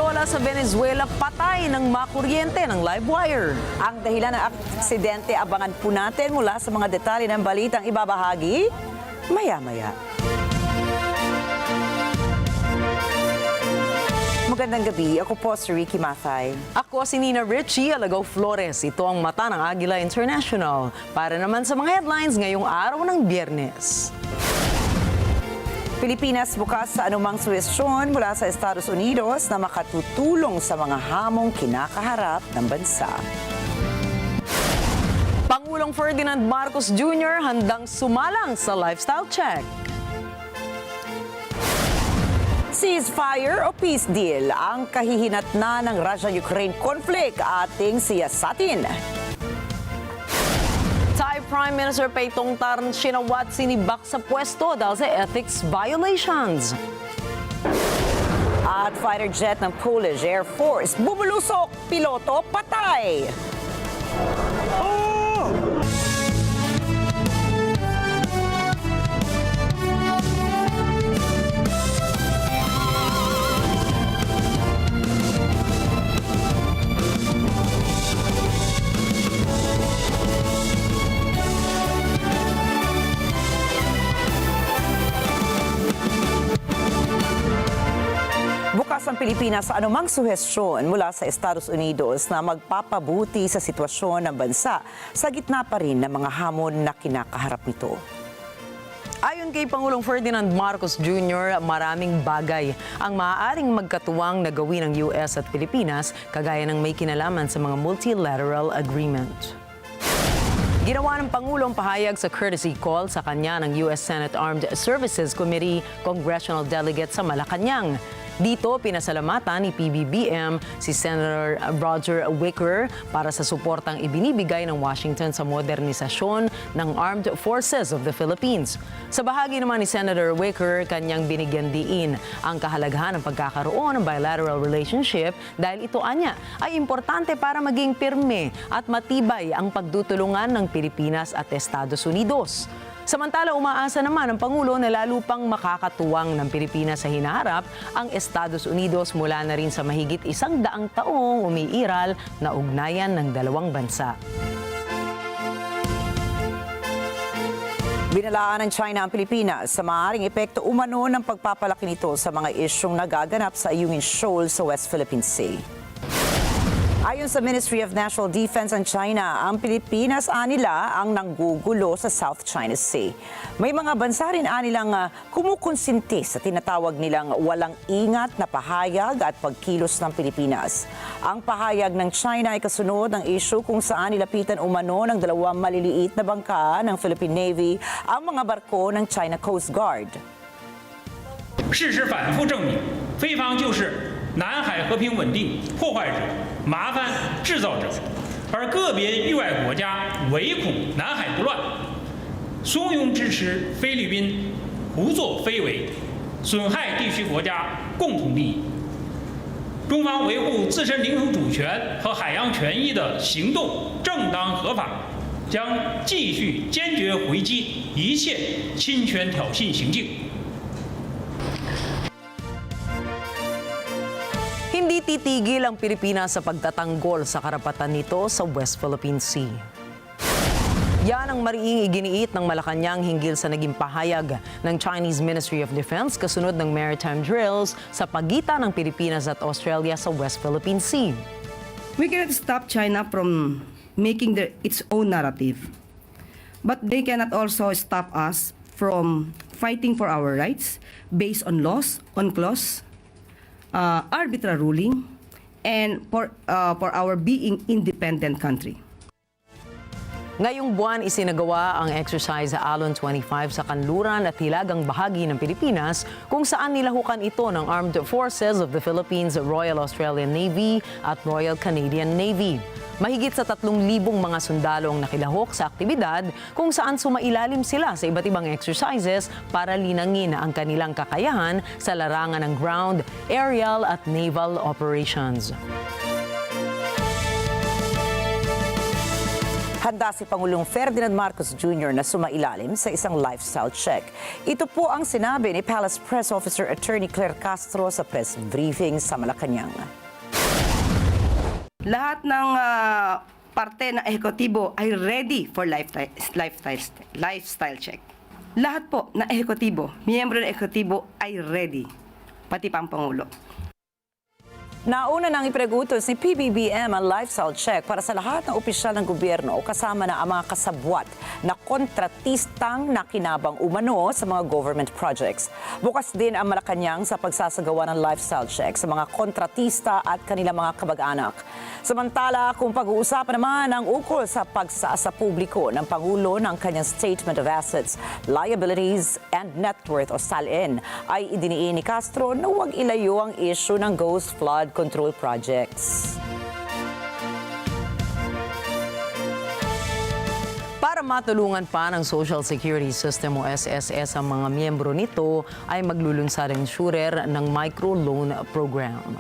lola sa Venezuela patay ng makuryente ng live wire. Ang dahilan ng aksidente, abangan po natin mula sa mga detalye ng balitang ibabahagi maya-maya. Magandang gabi. Ako po si Ricky Mathay. Ako si Nina Richie Alagaw Flores. Ito ang mata ng Agila International. Para naman sa mga headlines ngayong araw ng Biyernes. Pilipinas bukas sa anumang suhestyon mula sa Estados Unidos na makatutulong sa mga hamong kinakaharap ng bansa. Pangulong Ferdinand Marcos Jr. handang sumalang sa lifestyle check. Ceasefire o peace deal, ang kahihinatnan ng Russia-Ukraine conflict ating siyasatin. Thai Prime Minister PAETONGTARN SHINAWATRA sa pwesto dahil sa ethics violations. At fighter jet ng Polish Air Force bumulusok, piloto patay. Bukas ang Pilipinas sa anumang suhestyon mula sa Estados Unidos na magpapabuti sa sitwasyon ng bansa sa gitna pa rin ng mga hamon na kinakaharap nito. Ayon kay Pangulong Ferdinand Marcos Jr., maraming bagay ang maaaring magkatuwang na gawin ng US at Pilipinas kagaya ng may kinalaman sa mga multilateral agreement. Ginawa ng Pangulong pahayag sa courtesy call sa kanya ng US Senate Armed Services Committee Congressional Delegate sa Malacanang. Dito, pinasalamatan ni PBBM si Senator Roger Wicker para sa suportang ibinibigay ng Washington sa modernisasyon ng Armed Forces of the Philippines. Sa bahagi naman ni Senator Wicker, kanyang binigyan diin ang kahalagahan ng pagkakaroon ng bilateral relationship dahil ito anya ay importante para maging pirme at matibay ang pagtutulungan ng Pilipinas at Estados Unidos. Samantala, umaasa naman ang Pangulo na lalo pang makakatuwang ng Pilipinas sa hinaharap ang Estados Unidos mula na rin sa mahigit 100 taong umiiral na ugnayan ng dalawang bansa. Binalaan ng China ang Pilipinas sa maaaring epekto umano ng pagpapalaki nito sa mga isyong nagaganap sa Ayungin Shoal sa West Philippine Sea. Ayon sa Ministry of National Defense ng China, ang Pilipinas anila ang nanggugulo sa South China Sea. May mga bansa rin anilang kumukonsinti sa tinatawag nilang walang ingat na pahayag at pagkilos ng Pilipinas. Ang pahayag ng China ay kasunod ng issue kung saan nilapitan umano ng dalawang maliliit na bangka ng Philippine Navy ang mga barko ng China Coast Guard. 事实反复证明，菲方就是南海和平稳定破坏者、麻烦制造者，而个别域外国家唯恐南海不乱，怂恿支持菲律宾胡作非为，损害地区国家共同利益。中方维护自身领土主权和海洋权益的行动正当合法，将继续坚决回击一切侵权挑衅行径。 Hindi titigil ang Pilipinas sa pagtatanggol sa karapatan nito sa West Philippine Sea. Yan ang mariing iginiit ng Malacanang hinggil sa naging pahayag ng Chinese Ministry of Defense kasunod ng maritime drills sa pagitan ng Pilipinas at Australia sa West Philippine Sea. We cannot stop China from making its own narrative, but they cannot also stop us from fighting for our rights based on laws, on clause, arbitrary ruling, and for our being independent country. Ngayong buwan, isinagawa ang exercise sa Alon 25 sa kanluran at hilagang bahagi ng Pilipinas kung saan nilahukan ito ng Armed Forces of the Philippines, Royal Australian Navy at Royal Canadian Navy. Mahigit sa 3,000 mga sundalo ang nakilahok sa aktibidad kung saan sumailalim sila sa iba't ibang exercises para linangin ang kanilang kakayahan sa larangan ng ground, aerial at naval operations. Handa si Pangulong Ferdinand Marcos Jr. na sumailalim sa isang lifestyle check. Ito po ang sinabi ni Palace Press Officer Attorney Claire Castro sa press briefing sa Malacanang. Lahat ng parte ng ehekutibo ay ready for lifestyle check. Lahat po na ehekutibo, miyembro ng ehekutibo ay ready, pati pang Pangulo. Nauna nang ipregutos ni PBBM ang lifestyle check para sa lahat ng opisyal ng gobyerno o kasama na ang mga kasabwat na kontratistang nakinabang umano sa mga government projects. Bukas din ang Malacanang sa pagsasagawa ng lifestyle check sa mga kontratista at kanilang mga kamag-anak. Samantala, kung pag-uusapan naman ang ukol sa pagsasa publiko ng Pangulo ng kanyang Statement of Assets, Liabilities and Net Worth o SALN, ay idiniin ni Castro na huwag ilayo ang issue ng ghost flood control projects. Para matulungan pa ng Social Security System o SSS ang mga miyembro nito, ay maglulunsad ang insurer ng microloan program.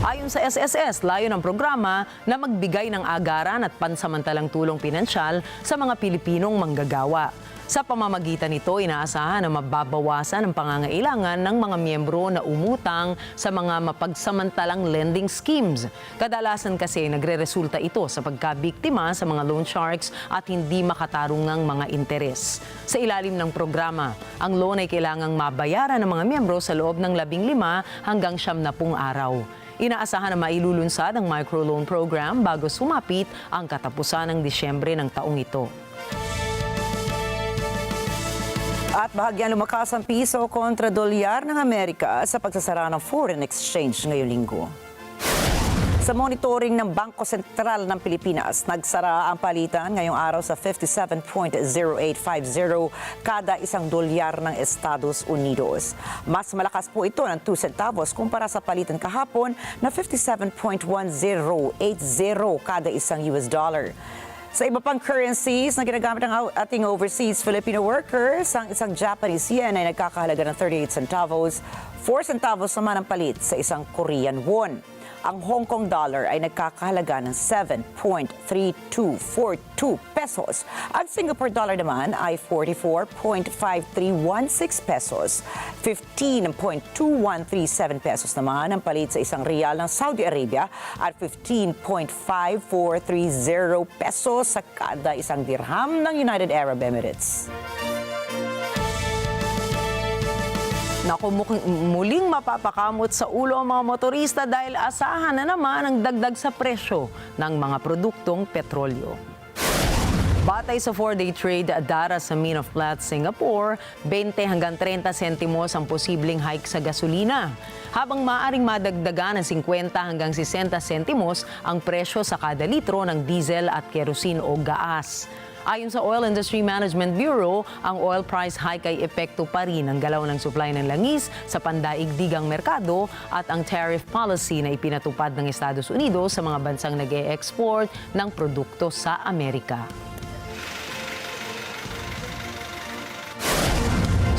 Ayon sa SSS, layo ng programa na magbigay ng agaran at pansamantalang tulong pinansyal sa mga Pilipinong manggagawa. Sa pamamagitan nito, inaasahan na mababawasan ang pangangailangan ng mga miyembro na umutang sa mga mapagsamantalang lending schemes. Kadalasan kasi nagreresulta ito sa pagkabiktima sa mga loan sharks at hindi makatarungang mga interes. Sa ilalim ng programa, ang loan ay kailangang mabayaran ng mga miyembro sa loob ng 15 hanggang 90 araw. Inaasahan na mailulunsad ang microloan program bago sumapit ang katapusan ng Disyembre ng taong ito. At bahagyang lumakas ang piso kontra dolyar ng Amerika sa pagsasara ng foreign exchange ngayong linggo. Sa monitoring ng Bangko Sentral ng Pilipinas, nagsara ang palitan ngayong araw sa 57.0850 kada isang dolyar ng Estados Unidos. Mas malakas po ito ng 2 centavos kumpara sa palitan kahapon na 57.1080 kada isang US dollar. Sa iba pang currencies na ginagamit ng ating overseas Filipino workers, ang isang Japanese yen ay nagkakahalaga ng 38 centavos, 4 centavos naman ang palit sa isang Korean won. Ang Hong Kong dollar ay nagkakahalaga ng 7.3242 pesos. At Singapore dollar naman ay 44.5316 pesos. 15.2137 pesos naman ang palit sa isang riyal ng Saudi Arabia at 15.5430 pesos sa kada isang dirham ng United Arab Emirates. Naku, muling mapapakamot sa ulo ang mga motorista dahil asahan na naman ang dagdag sa presyo ng mga produktong petrolyo. Batay sa 4-day trade data sa Min of Platts, Singapore, 20 hanggang 30 sentimos ang posibleng hike sa gasolina, habang maaaring madagdagan ng 50 hanggang 60 sentimos ang presyo sa kada litro ng diesel at kerosene o gaas. Ayon sa Oil Industry Management Bureau, ang oil price hike ay epekto pa rin ng galaw ng supply ng langis sa pandaigdigang merkado at ang tariff policy na ipinatupad ng Estados Unidos sa mga bansang nag-e-export ng produkto sa Amerika.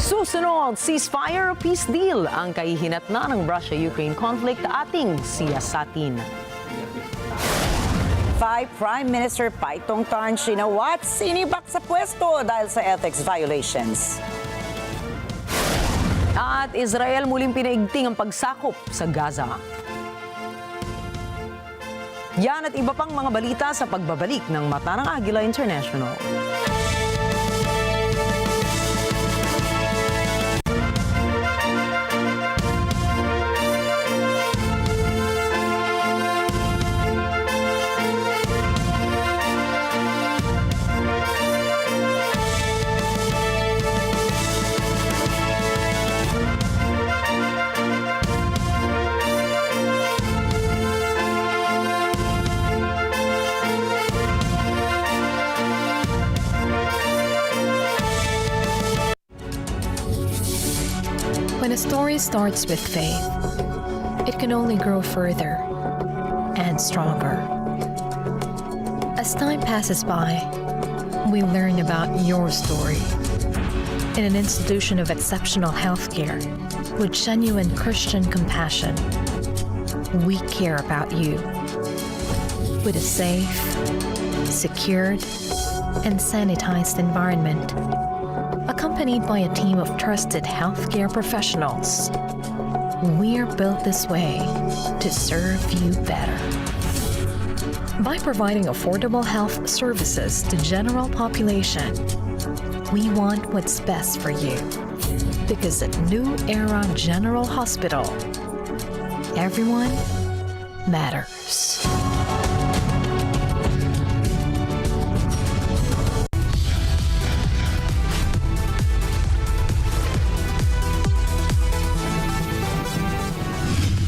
Susunod, ceasefire o peace deal ang kahihinatnan ng Russia-Ukraine conflict ating siyasatin. 5 Prime Minister PAETONGTARN SINIBAK sa pwesto dahil sa ethics violations. At Israel muling pinaigting ang pagsakop sa Gaza. Yan at iba pang mga balita sa pagbabalik ng Mata ng Agila International. When a story starts with faith, it can only grow further and stronger. As time passes by, we learn about your story. In an institution of exceptional healthcare with genuine Christian compassion, we care about you. with a safe, secured, and sanitized environment, accompanied by a team of trusted healthcare professionals. We're built this way to serve you better. By providing affordable health services to general population, we want what's best for you. Because at New Era General Hospital, everyone matters.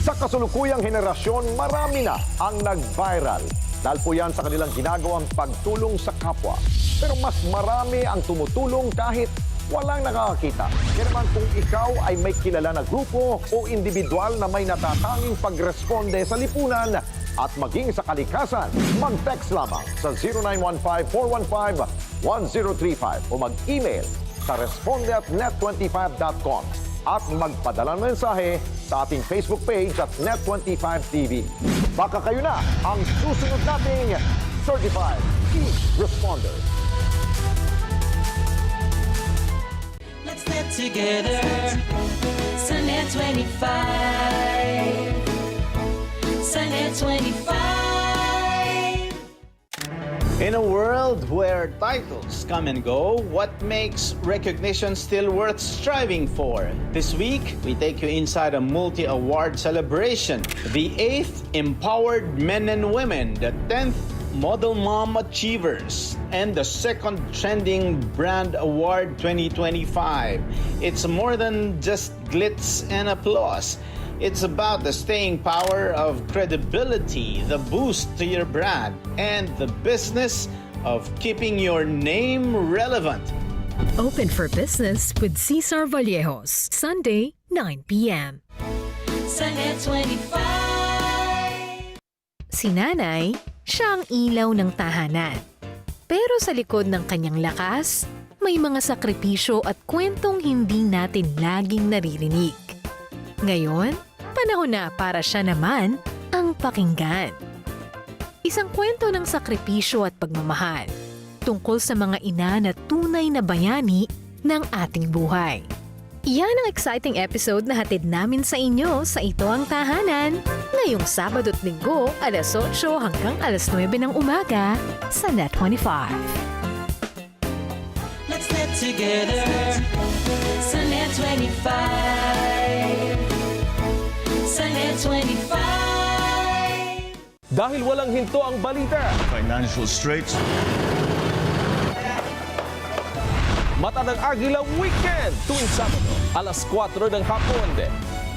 Sa kasulukuyang henerasyon, marami na ang nag-viral. Dahil po yan sa kanilang ginagawang pagtulong sa kapwa. Pero mas marami ang tumutulong kahit walang nakakakita. Kaya naman kung ikaw ay may kilala na grupo o individual na may natatanging pagresponde sa lipunan at maging sa kalikasan, mag-text lamang sa 0915-415-1035 o mag-email sa responde@net25.com at magpadala ng mensahe sa ating Facebook page at Net25TV. Baka kayo na ang susunod nating Certified Key Responder. Let's get together, Sunday 25, Sunday 25. In a world where titles come and go, what makes recognition still worth striving for? This week, we take you inside a multi-award celebration. The 8th Empowered Men and Women, the 10th Model Mom Achievers, and the 2nd Trending Brand Award 2025. It's more than just glitz and applause. It's about the staying power of credibility, the boost to your brand, and the business of keeping your name relevant. Open for business with Cesar Vallejos, Sunday, 9 p.m. Sunday 25. Si nanay, siya ang ilaw ng tahanan. Pero sa likod ng kanyang lakas, may mga sakripisyo at kwentong hindi natin laging naririnig. Ngayon, panahon na para siya naman ang pakinggan. Isang kwento ng sakripisyo at pagmamahal tungkol sa mga ina na tunay na bayani ng ating buhay. Iyan ang exciting episode na hatid namin sa inyo sa Ito Ang Tahanan ngayong Sabado at Linggo alas 8 hanggang alas 9 ng umaga sa Net25. Let's get together, Sunday 25, Sunday 25. Dahil walang hinto ang balita, Financial straits. Matadang Agila Weekend tuwing Sabado, alas 4 ng hapon.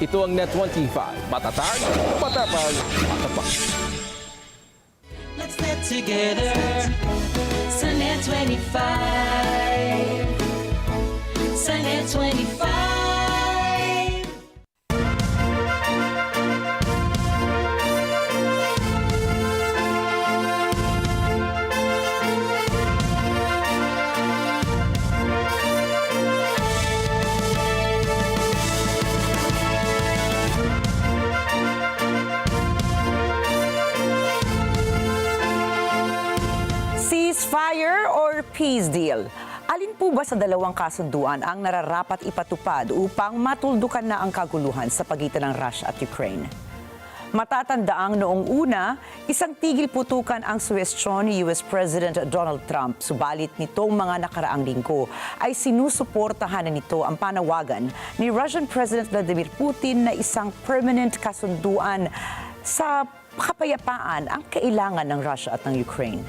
Ito ang Net25. Matatag, matapag, matapak. Let's get together, Sunday 25, Sunday 25. Ceasefire or peace deal? Alin po ba sa dalawang kasunduan ang nararapat ipatupad upang matuldukan na ang kaguluhan sa pagitan ng Russia at Ukraine? Matatandaang noong una, isang tigil putukan ang suhestyon ni US President Donald Trump. Subalit nitong mga nakaraang linggo ay sinusuportahan na nito ang panawagan ni Russian President Vladimir Putin na isang permanent kasunduan sa kapayapaan ang kailangan ng Russia at ng Ukraine.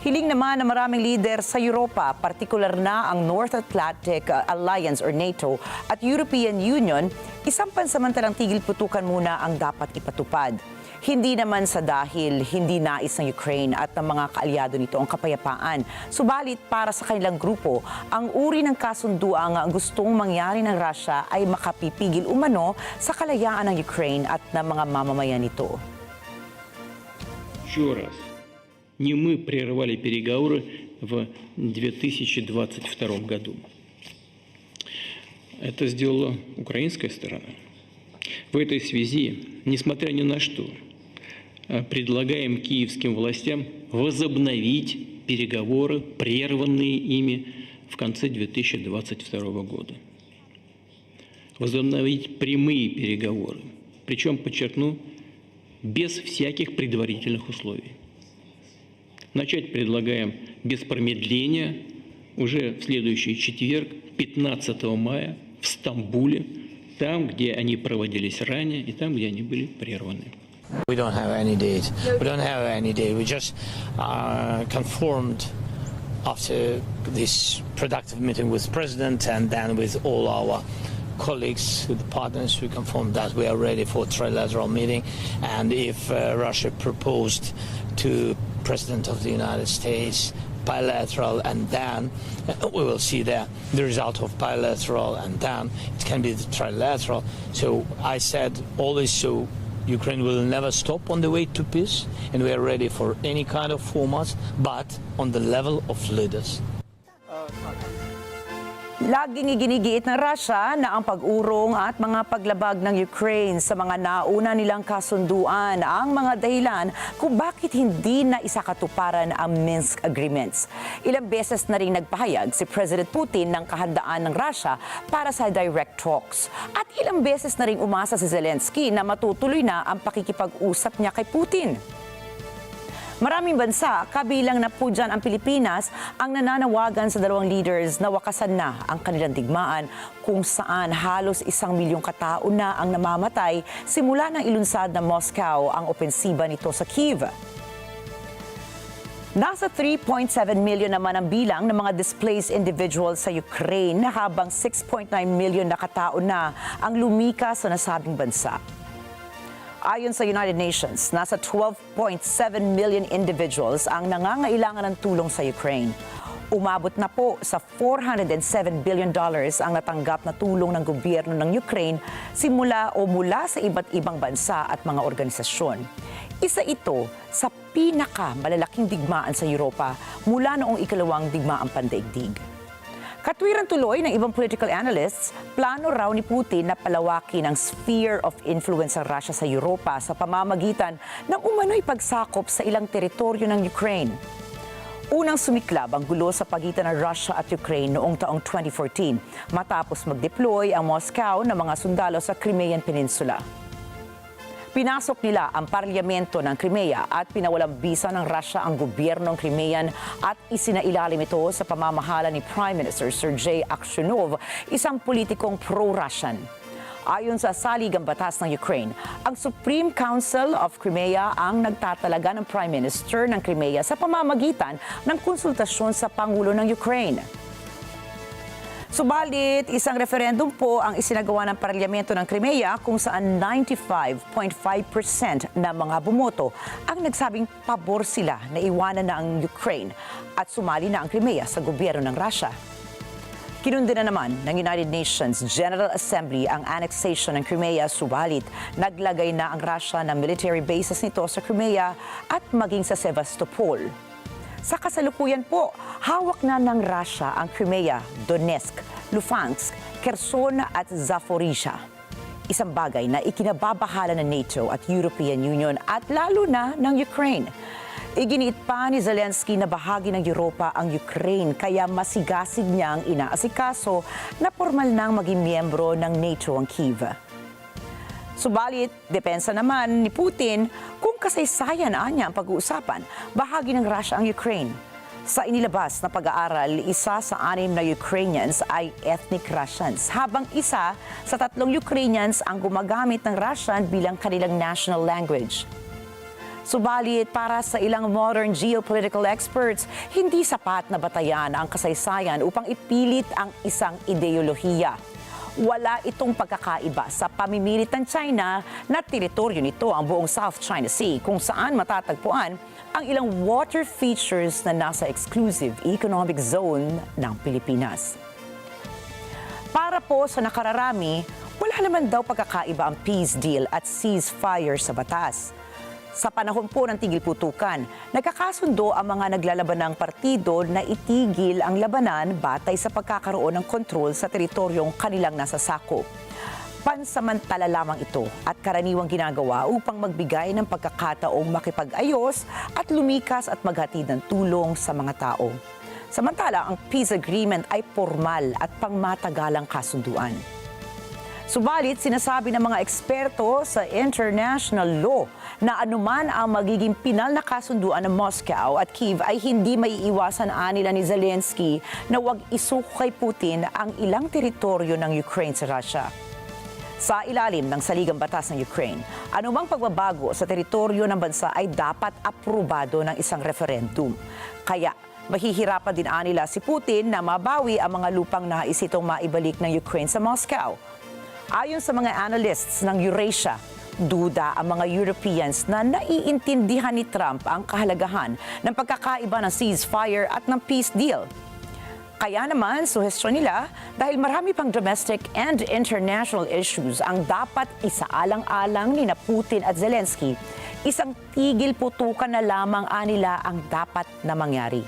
Hiling naman ng maraming lider sa Europa, partikular na ang North Atlantic Alliance or NATO at European Union, isang pansamantalang tigil putukan muna ang dapat ipatupad. Hindi naman sa dahil hindi nais ng Ukraine at ng mga kaalyado nito ang kapayapaan. Subalit para sa kanilang grupo, ang uri ng kasunduang gustong mangyari ng Russia ay makapipigil umano sa kalayaan ng Ukraine at ng mga mamamayan nito. Еще раз. Не мы прервали переговоры в 2022 году. Это сделала украинская сторона. В этой связи, несмотря ни на что, предлагаем киевским властям возобновить переговоры, прерванные ими в конце 2022 года. Возобновить прямые переговоры, причем, подчеркну, без всяких предварительных условий. Начать предлагаем без промедления уже в следующий четверг, 15 мая, в Стамбуле, там, где они проводились ранее и там, где они были прерваны. We don't have any date. We don't have any date. We just conformed after this productive meeting with President and then with all our colleagues, with the partners, we confirmed that we are ready for a trilateral meeting. And if Russia proposed to President of the United States bilateral, and then we will see the result of bilateral, and then it can be the trilateral. So I said always, so Ukraine will never stop on the way to peace, and we are ready for any kind of formats, but on the level of leaders. Laging iginigiit ng Russia na ang pag-urong at mga paglabag ng Ukraine sa mga nauna nilang kasunduan ang mga dahilan kung bakit hindi na isakatuparan ang Minsk Agreements. Ilang beses na rin nagpahayag si President Putin ng kahandaan ng Russia para sa direct talks. At ilang beses na rin umasa si Zelensky na matutuloy na ang pakikipag-usap niya kay Putin. Maraming bansa, kabilang na po dyan ang Pilipinas, ang nananawagan sa dalawang leaders na wakasan na ang kanilang digmaan kung saan halos 1 milyong katao na ang namamatay simula ng ilunsad ng Moscow ang opensiba nito sa Kyiv. Nasa 3.7 million naman ang bilang ng mga displaced individuals sa Ukraine habang 6.9 million na katao na ang lumikas sa nasabing bansa. Ayon sa United Nations, nasa 12.7 million individuals ang nangangailangan ng tulong sa Ukraine. Umabot na po sa $407 billion ang natanggap na tulong ng gobyerno ng Ukraine mula sa iba't ibang bansa at mga organisasyon. Isa ito sa pinakamalalaking digmaan sa Europa mula noong ikalawang digmaang pandaigdig. Katwiran tuloy ng ibang political analysts, plano raw ni Putin na palawakin ang sphere of influence ng Russia sa Europa sa pamamagitan ng umano'y pagsakop sa ilang teritoryo ng Ukraine. Unang sumiklab ang gulo sa pagitan ng Russia at Ukraine noong taong 2014 matapos mag-deploy ang Moscow ng mga sundalo sa Crimean Peninsula. Pinasok nila ang parlamento ng Crimea at pinawalang bisa ng Russia ang gobyernong Crimean at isinailalim ito sa pamamahala ni Prime Minister Sergei Aksyonov, isang politikong pro-Russian. Ayon sa saligang batas ng Ukraine, ang Supreme Council of Crimea ang nagtatalaga ng Prime Minister ng Crimea sa pamamagitan ng konsultasyon sa Pangulo ng Ukraine. Subalit, isang referendum po ang isinagawa ng parlamento ng Crimea kung saan 95.5% na mga bumoto ang nagsabing pabor sila na iwanan na ang Ukraine at sumali na ang Crimea sa gobyerno ng Russia. Kinundi na naman ng United Nations General Assembly ang annexation ng Crimea, subalit naglagay na ang Russia ng military bases nito sa Crimea at maging sa Sevastopol. Sa kasalukuyan po, hawak na ng Russia ang Crimea, Donetsk, Luhansk, Kherson at Zaporizhia. Isang bagay na ikinababahala ng NATO at European Union at lalo na ng Ukraine. Iginiit pa ni Zelensky na bahagi ng Europa ang Ukraine kaya masigasig niyang inaasikaso na formal nang maging miyembro ng NATO ang Kyiv. Subalit, depensa naman ni Putin kung kasaysayan niya ang pag-uusapan, bahagi ng Russia ang Ukraine. Sa inilabas na pag-aaral, 1 sa 6 na Ukrainians ay ethnic Russians, habang 1 sa 3 Ukrainians ang gumagamit ng Russian bilang kanilang national language. Subalit, para sa ilang modern geopolitical experts, hindi sapat na batayan ang kasaysayan upang ipilit ang isang ideolohiya. Wala itong pagkakaiba sa pamimilit ng China na teritoryo nito ang buong South China Sea kung saan matatagpuan ang ilang water features na nasa exclusive economic zone ng Pilipinas. Para po sa nakararami, wala naman daw pagkakaiba ang peace deal at ceasefire sa batas. Sa panahon po ng tigil putukan, nagkakasundo ang mga naglalaban ng partido na itigil ang labanan batay sa pagkakaroon ng kontrol sa teritoryong kanilang nasasakop. Pansamantala lamang ito at karaniwang ginagawa upang magbigay ng pagkakataong makipag-ayos at lumikas at maghatid ng tulong sa mga tao. Samantala, ang peace agreement ay formal at pangmatagalang kasunduan. Subalit, sinasabi ng mga eksperto sa international law na anuman ang magiging pinal na kasunduan ng Moscow at Kyiv ay hindi maiiwasan anila ni Zelensky na huwag isuko kay Putin ang ilang teritoryo ng Ukraine sa Russia. Sa ilalim ng saligang batas ng Ukraine, anumang pagbabago sa teritoryo ng bansa ay dapat aprobado ng isang referendum. Kaya, mahihirapan din anila si Putin na mabawi ang mga lupang nais itong maibalik ng Ukraine sa Moscow. Ayon sa mga analysts ng Eurasia, duda ang mga Europeans na naiintindihan ni Trump ang kahalagahan ng pagkakaiba ng ceasefire at ng peace deal. Kaya naman, suhestyon nila, dahil marami pang domestic and international issues ang dapat isaalang-alang ni na Putin at Zelensky, isang tigil putukan na lamang anila ang dapat na mangyari.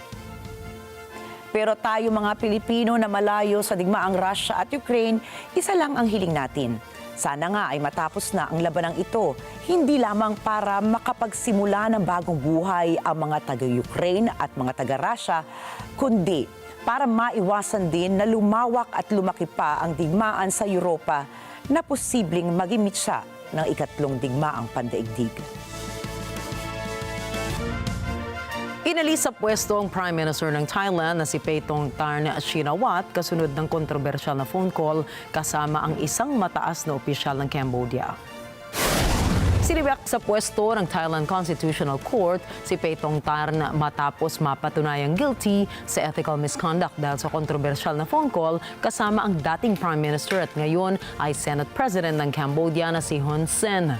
Pero tayo mga Pilipino na malayo sa digmaang Russia at Ukraine, isa lang ang hiling natin. Sana nga ay matapos na ang labanang ito, hindi lamang para makapagsimula ng bagong buhay ang mga taga-Ukraine at mga taga-Russia, kundi para maiwasan din na lumawak at lumaki pa ang digmaan sa Europa na posibleng magimit siya ng ikatlong digmaang pandaigdig. Inalis sa pwesto ang Prime Minister ng Thailand na si PAETONGTARN SHINAWATRA kasunod ng kontrobersyal na phone call kasama ang isang mataas na opisyal ng Cambodia. Sinibak sa pwesto ng Thailand Constitutional Court si PAETONGTARN matapos mapatunayang guilty sa ethical misconduct dahil sa kontrobersyal na phone call kasama ang dating Prime Minister at ngayon ay Senate President ng Cambodia na si Hun Sen.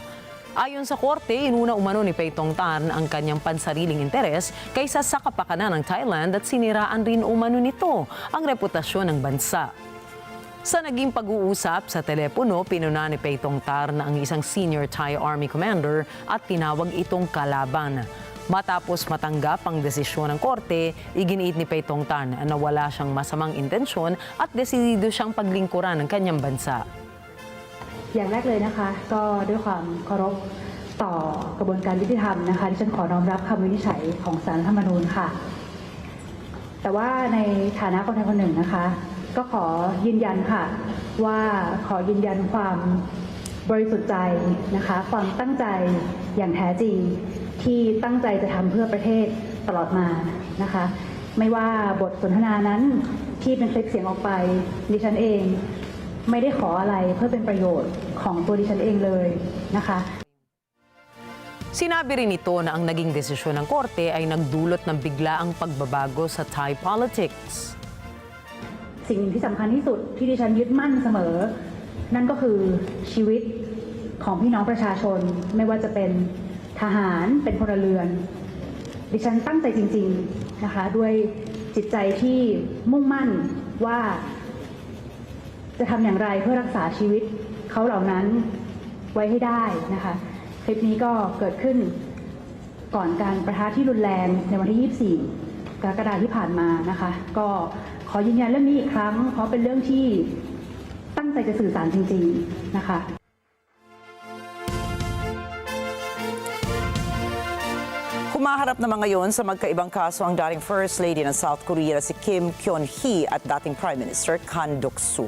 Ayon sa korte, inuna umano ni PAETONGTARN ang kanyang pansariling interes kaysa sa kapakanan ng Thailand at siniraan rin umano nito ang reputasyon ng bansa. Sa naging pag-uusap sa telepono, pinuna ni PAETONGTARN ang isang senior Thai Army commander at tinawag itong kalaban. Matapos matanggap ang desisyon ng korte, iginiit ni PAETONGTARN na wala siyang masamang intensyon at desidido siyang paglingkuran ng kanyang bansa. อย่างแรกเลยนะคะก็ด้วยความเคารพต่อกระบวนการยุติธรรมนะคะที่ฉันขอน้อมรับคำวินิจฉัยของศาลรัฐธรรมนูญค่ะแต่ว่าในฐานะคนไทยคนหนึ่งนะคะก็ขอยืนยันค่ะว่าขอยืนยันความบริสุทธิ์ใจนะคะความตั้งใจอย่างแท้จริงที่ตั้งใจจะทำเพื่อประเทศตลอดมานะคะไม่ว่าบทสนทนานั้นที่เป็นคลิปเสียงออกไปดิฉันเองไม่ได้ขออะไรเพื่อเป็นประโยชน์ของตัวดิฉันเองเลยนะคะ Sinabi rin ito na ang naging desisyon ng korte ay nagdulot ng biglaang pagbabago sa Thai politics. สิ่งที่สำคัญที่สุดที่ดิฉันยึดมั่นเสมอนั่นก็คือชีวิตของพี่น้องประชาชนไม่ว่าจะเป็นทหารเป็นพลเรือนดิฉันตั้งใจจริงๆนะคะด้วยจิตใจที่มุ่งมั่นว่าจะทำอย่างไรเพื่อรักษาชีวิตเขาเหล่านั้นไว้ให้ได้นะคะคลิปนี้ก็เกิดขึ้นก่อนการประทะที่รุนแรงในวันที่24 กรกฎาคมที่ผ่านมานะคะก็ขอยืนยันเรื่องนี้อีกครั้งเพราะเป็นเรื่องที่ตั้งใจจะสื่อสารจริงๆนะคะ Humaharap naman ngayon sa magkaibang kaso ang dating First Lady ng South Korea na si Kim Kyun-hee at dating Prime Minister Kang Duk-soo.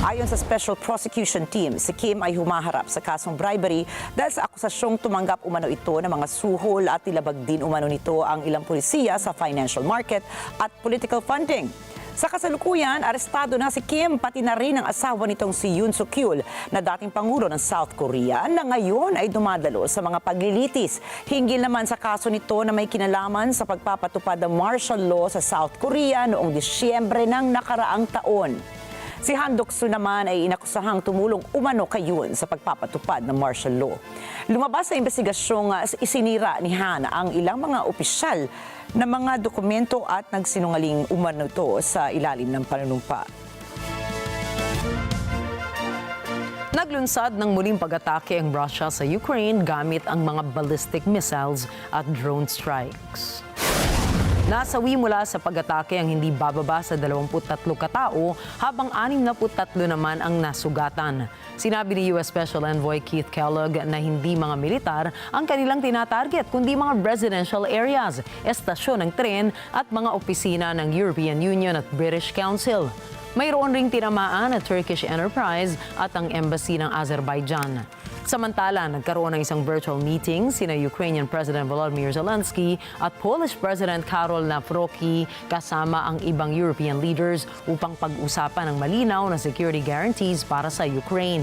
Ayon sa Special Prosecution Team, si Kim ay humaharap sa kasong bribery dahil sa akusasyong tumanggap umano ito ng mga suhol at nilabag din umano nito ang ilang pulisiya sa financial market at political funding. Sa kasalukuyan, arestado na si Kim pati na rin ang asawa nitong si Yoon Suk-yeol na dating Pangulo ng South Korea na ngayon ay dumadalo sa mga paglilitis. Hinggil naman sa kaso nito na may kinalaman sa pagpapatupad ng martial law sa South Korea noong Disyembre ng nakaraang taon. Si Han Duk-soo naman ay inakusahang tumulong umano kay Yoon sa pagpapatupad ng martial law. Lumabas sa investigasyong isinira ni Han ang ilang mga opisyal na mga dokumento at nagsinungaling umano ito sa ilalim ng panunumpa. Naglunsad ng muling pag-atake ang Russia sa Ukraine gamit ang mga ballistic missiles at drone strikes. Nasawi mula sa pag-atake ang hindi bababa sa 23 katao habang 63 naman ang nasugatan. Sinabi ni US Special Envoy Keith Kellogg na hindi mga militar ang kanilang tinatarget kundi mga residential areas, estasyon ng tren at mga opisina ng European Union at British Council. Mayroon ring tinamaan at Turkish Enterprise at ang embassy ng Azerbaijan. Samantala, nagkaroon ng isang virtual meeting sina Ukrainian President Volodymyr Zelensky at Polish President Karol Nawrocki kasama ang ibang European leaders upang pag-usapan ang malinaw na security guarantees para sa Ukraine.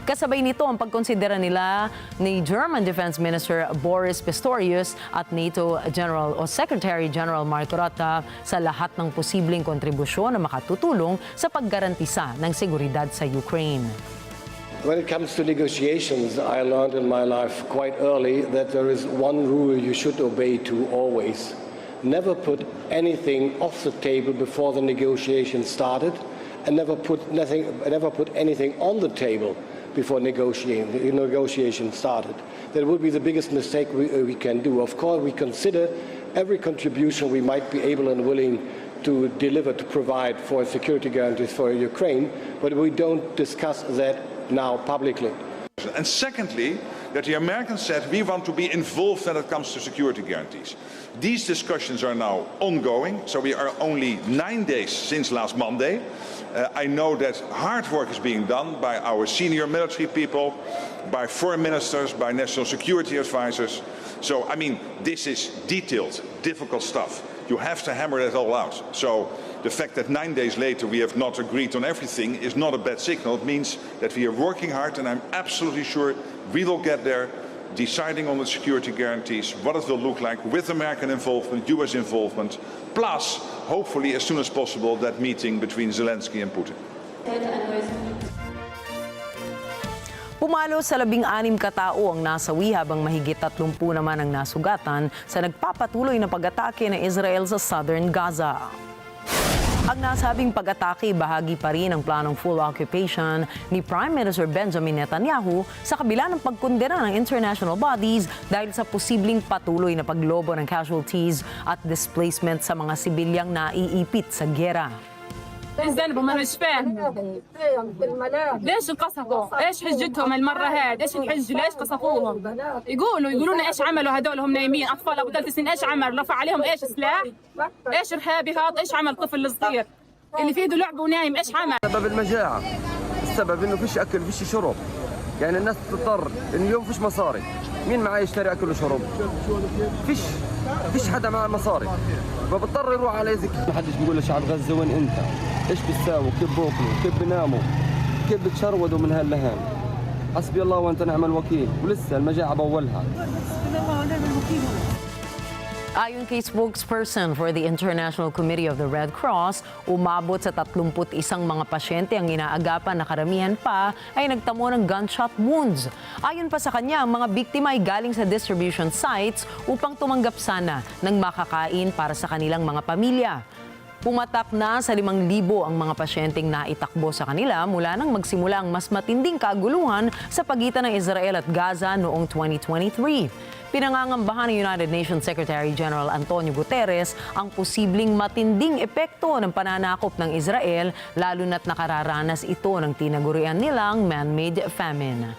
Kasabay nito ang pagkonsidera nila ni German Defense Minister Boris Pistorius at NATO General o Secretary General Mark Rutte sa lahat ng posibleng kontribusyon na makatutulong sa paggarantisa ng seguridad sa Ukraine. When it comes to negotiations, I learned in my life quite early that there is one rule you should obey to always. Never put anything off the table before the negotiation started, and never put anything on the table before the negotiation started. That would be the biggest mistake we can do. Of course, we consider every contribution we might be able and willing to deliver, to provide for security guarantees for Ukraine, but we don't discuss that now publicly. And secondly, that the Americans said we want to be involved when it comes to security guarantees. These discussions are now ongoing, so we are only 9 days since last Monday. I know that hard work is being done by our senior military people, by foreign ministers, by national security advisors. So, I mean, this is detailed, difficult stuff. You have to hammer that all out. So the fact that 9 days later we have not agreed on everything is not a bad signal. It means that we are working hard, and I'm absolutely sure we will get there, deciding on the security guarantees, what it will look like with American involvement, US involvement, plus, hopefully as soon as possible, that meeting between Zelensky and Putin. Pumalo sa 16 katao ang nasawi habang mahigit 30 naman ang nasugatan sa nagpapatuloy na pag-atake ng Israel sa southern Gaza. Ang nasabing pag-atake bahagi pa rin ng planong full occupation ni Prime Minister Benjamin Netanyahu sa kabila ng pagkondena ng international bodies dahil sa posibleng patuloy na paglobo ng casualties at displacement sa mga sibilyang naiipit sa giyera. الزنبه ما مش فاهم ليش قصفوا؟ ايش حجتهم المره هاد؟ ايش الحج؟ ليش قصفوهم؟ يقولوا لنا ايش عملوا هذول هم نايمين اطفال ابو 3 سنين ايش عمل؟ رفع عليهم ايش سلاح؟ ايش ارهابي هذا؟ ايش عمل طفل صغير؟ اللي في ايده لعبه ونايم ايش عمل؟ سبب المجاعه، السبب انه فيش اكل فيش شرب، يعني الناس تضطر انه اليوم فيش مصاري، مين معاه يشتري اكل وشرب؟ فيش حدا معاه مصاري، فبضطر يروح على زكي. ما حدش بيقول لشعب غزه وين انت؟ ايش بتساووا؟ كيف بوكلوا؟ كيف بناموا؟ كيف بتشردوا من هاللهان؟ حسبي الله وانت نعم الوكيل، ولسه المجاعه بولها. Ayon kay spokesperson for the International Committee of the Red Cross, umabot sa 31 mga pasyente ang inaagapan na karamihan pa ay nagtamo ng gunshot wounds. Ayon pa sa kanya, ang mga biktima ay galing sa distribution sites upang tumanggap sana ng makakain para sa kanilang mga pamilya. Pumatak na sa 5,000 ang mga pasyenteng naitakbo sa kanila mula nang magsimula ang mas matinding kaguluhan sa pagitan ng Israel at Gaza noong 2023. Pinangangambahan ng United Nations Secretary General Antonio Guterres ang posibleng matinding epekto ng pananakop ng Israel lalo na't nakararanas ito ng tinagurian nilang man-made famine.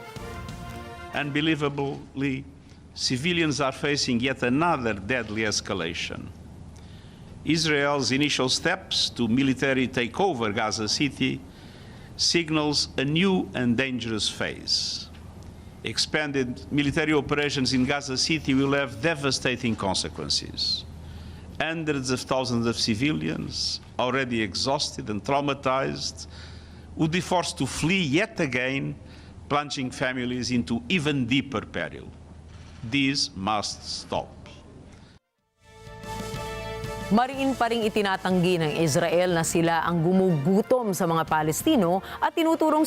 Unbelievably, civilians are facing yet another deadly escalation. Israel's initial steps to military take over Gaza City signals a new and dangerous phase. Expanded military operations in Gaza City will have devastating consequences. Hundreds of thousands of civilians, already exhausted and traumatized, would be forced to flee yet again, plunging families into even deeper peril. This must stop. Mariin pa ring itinatanggi ng Israel na sila ang gumugutom sa mga Palestino at tinuturong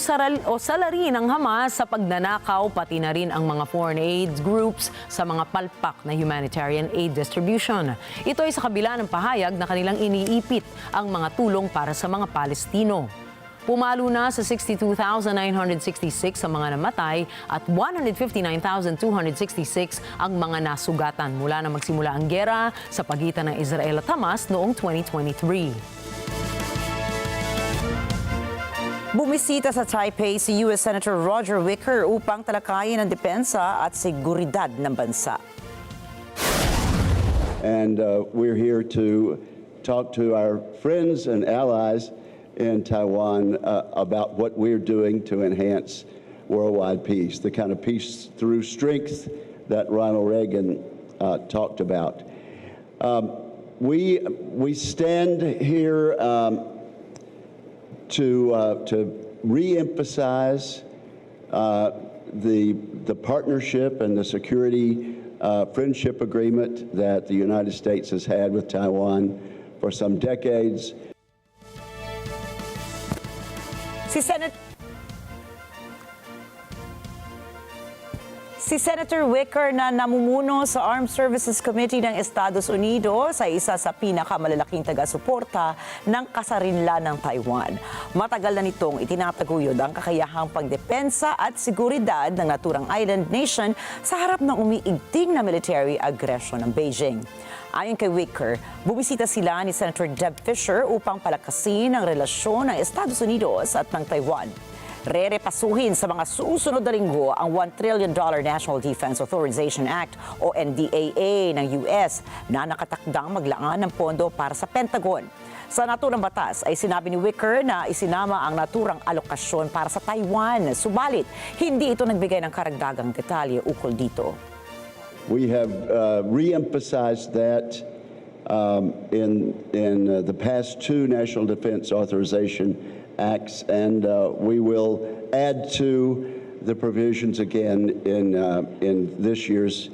salarin ng Hamas sa pagnanakaw pati na rin ang mga foreign aid groups sa mga palpak na humanitarian aid distribution. Ito ay sa kabila ng pahayag na kanilang iniipit ang mga tulong para sa mga Palestino. Pumalo na sa 62,966 ang mga namatay at 159,266 ang mga nasugatan mula na magsimula ang gera sa pagitan ng Israel at Hamas noong 2023. Bumisita sa Taipei si U.S. Senator Roger Wicker upang talakayin ang depensa at seguridad ng bansa. And we're here to talk to our friends and allies in Taiwan about what we're doing to enhance worldwide peace, the kind of peace through strength that Ronald Reagan talked about. We stand here to re-emphasize the partnership and the security friendship agreement that the United States has had with Taiwan for some decades. Si Senator Wicker na namumuno sa Armed Services Committee ng Estados Unidos ay isa sa pinakamalalaking taga-suporta ng kasarinlan ng Taiwan. Matagal na nitong itinataguyod ang kakayahang pagdepensa at seguridad ng naturang island nation sa harap ng umiigting na military aggression ng Beijing. Ayon kay Wicker, bumisita sila ni Senator Deb Fischer upang palakasin ang relasyon ng Estados Unidos at ng Taiwan. Rerepasuhin sa mga susunod na linggo ang $1 trillion National Defense Authorization Act o NDAA ng US na nakatakdang maglaan ng pondo para sa Pentagon. Sa naturang batas ay sinabi ni Wicker na isinama ang naturang alokasyon para sa Taiwan. Subalit, hindi ito nagbigay ng karagdagang detalye ukol dito. We have re-emphasized that in the past two National Defense Authorization Acts, and we will add to the provisions again in this year's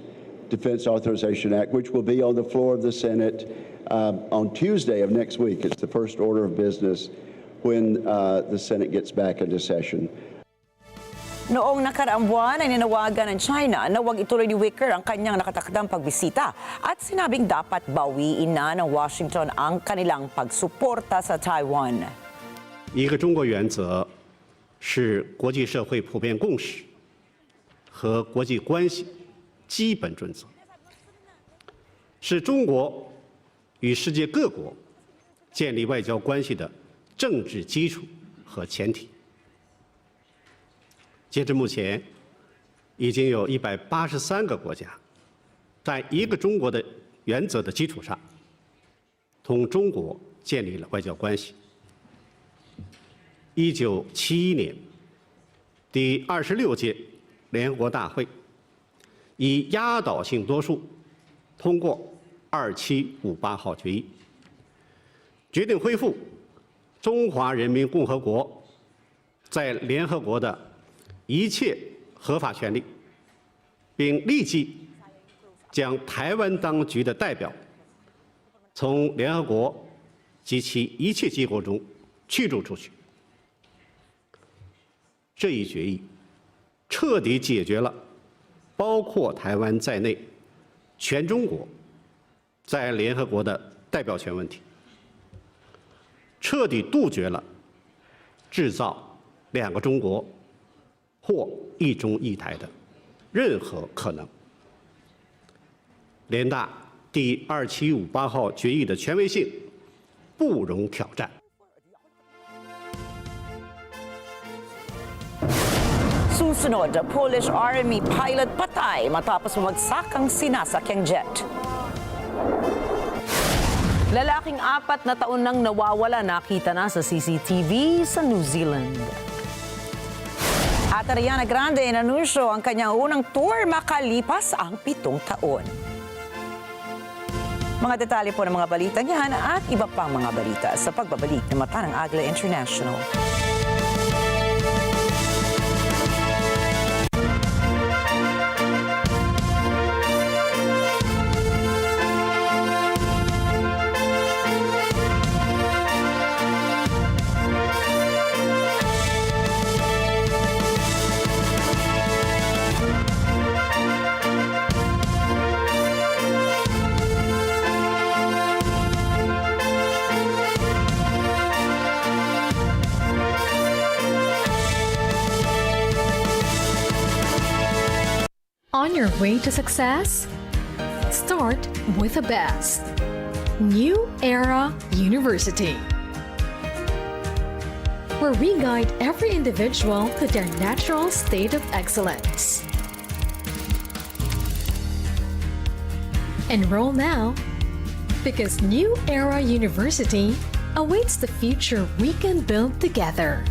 Defense Authorization Act, which will be on the floor of the Senate on Tuesday of next week. It's the first order of business when the Senate gets back into session. Noong nakaraang buwan ay nanawagan ng China na huwag ituloy ni Wicker ang kanyang nakatakdang pagbisita at sinabing dapat bawiin na ng Washington ang kanilang pagsuporta sa Taiwan. 一个中国原则是国际社会普遍共识和国际关系基本准则，是中国与世界各国建立外交关系的政治基础和前提。截至目前，已经有183个国家在一个中国的原则的基础上，同中国建立了外交关系。1971年，第26届联合国大会以压倒性多数通过2758号决议，决定恢复中华人民共和国在联合国的一切合法权利，并立即将台湾当局的代表从联合国及其一切机构中驱逐出去。这一决议彻底解决了包括台湾在内全中国在联合国的代表权问题，彻底杜绝了制造两个中国或一中一台的任何可能。联大第2758号决议的权威性不容挑战。 Susunod, Polish Army pilot patay matapos bumagsak ang sinasakyang jet. Lalaking 4 na taon nang nawawala nakita na sa CCTV sa New Zealand. At Ariana Grande inanunsyo ang kanyang unang tour makalipas ang 7 taon. Mga detalye po ng mga balita niyan at iba pang mga balita sa pagbabalik ng Mata ng Agila International. your way to success? Start with the best. New Era University, where we guide every individual to their natural state of excellence. Enroll now, because New Era University awaits the future we can build together.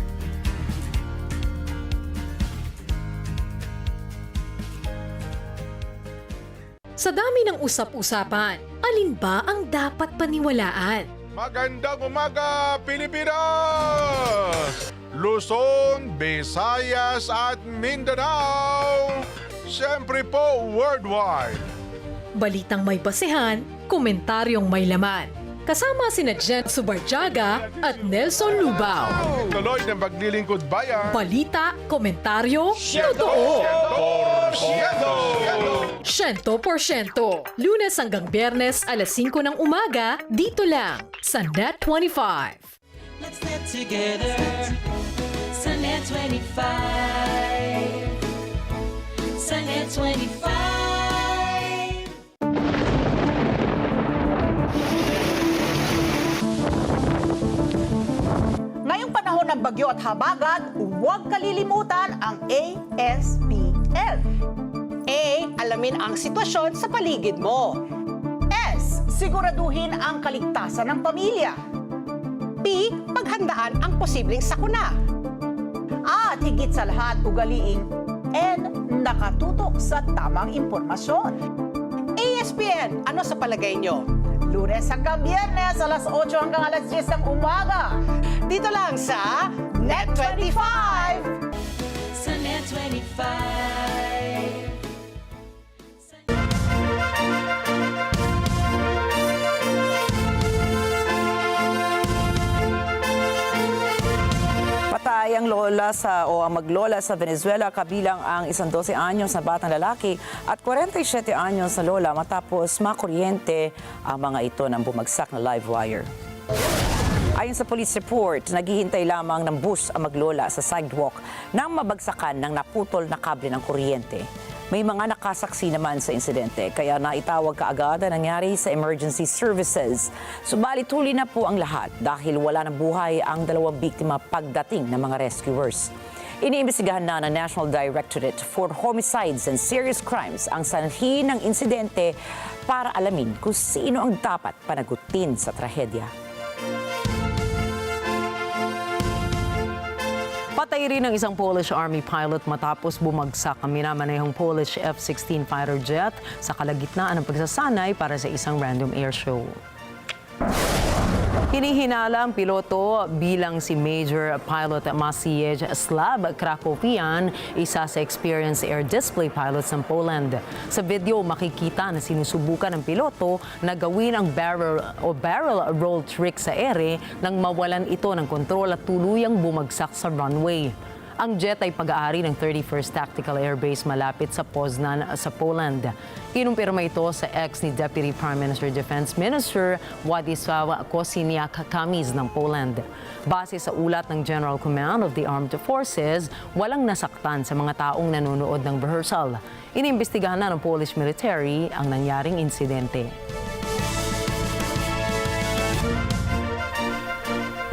Sa dami ng usap-usapan, alin ba ang dapat paniwalaan? Magandang umaga, Pilipinas! Luzon, Visayas at Mindanao. Siyempre po, worldwide. Balitang may basehan, komentaryong may laman. Kasama sina Jen Subarjaga at Nelson Lubao. Tuloy ng paglilingkod bayan. Balita, komentaryo, totoo. 100%. Lunes hanggang Biyernes, alas 5 ng umaga, dito lang sa Net 25. Let's net together sa Net 25. Sa Net 25. Ngayong panahon ng bagyo at habagat, huwag kalilimutan ang ASPL. A. Alamin ang sitwasyon sa paligid mo. S. Siguraduhin ang kaligtasan ng pamilya. P. Paghandaan ang posibleng sakuna. At higit sa lahat, ugaliing N. Nakatutok sa tamang impormasyon. ASPN, ano sa palagay nyo? Lunes hanggang Biyernes, alas 8 hanggang alas 10 ng umaga. Dito lang sa Net 25! Sa Net 25. Patay ang lola ang maglola sa Venezuela, kabilang ang 12 anyos na batang lalaki at 47 anyos na lola matapos makuryente ang mga ito ng bumagsak na live wire. Ayon sa police report, naghihintay lamang ng bus ang maglola sa sidewalk nang mabagsakan ng naputol na kable ng kuryente. May mga nakasaksi naman sa insidente, kaya naitawag kaagad ang nangyari sa emergency services. Subalit huli na po ang lahat dahil wala ng buhay ang 2 biktima pagdating ng mga rescuers. Iniimbestigahan na ng National Directorate for Homicides and Serious Crimes ang sanhi ng insidente para alamin kung sino ang dapat panagutin sa trahedya. Patay rin ang isang Polish Army pilot matapos bumagsak ang minamanehong Polish F-16 fighter jet sa kalagitnaan ng pagsasanay para sa isang random air show. Hinihinala ang piloto bilang si Major Pilot Maciej Slav Krakowian, isa sa experienced air display pilots ng Poland. Sa video, makikita na sinusubukan ng piloto na gawin ang barrel roll trick sa ere nang mawalan ito ng kontrol at tuluyang bumagsak sa runway. Ang jet ay pag-aari ng 31st Tactical Air Base malapit sa Poznan sa Poland. Kinumpirma ito sa ex ni Deputy Prime Minister Defense Minister Władysław Kosiniak-Kamysz ng Poland. Base sa ulat ng General Command of the Armed Forces, walang nasaktan sa mga taong nanonood ng rehearsal. Iniimbestigahan na ng Polish military ang nangyaring insidente.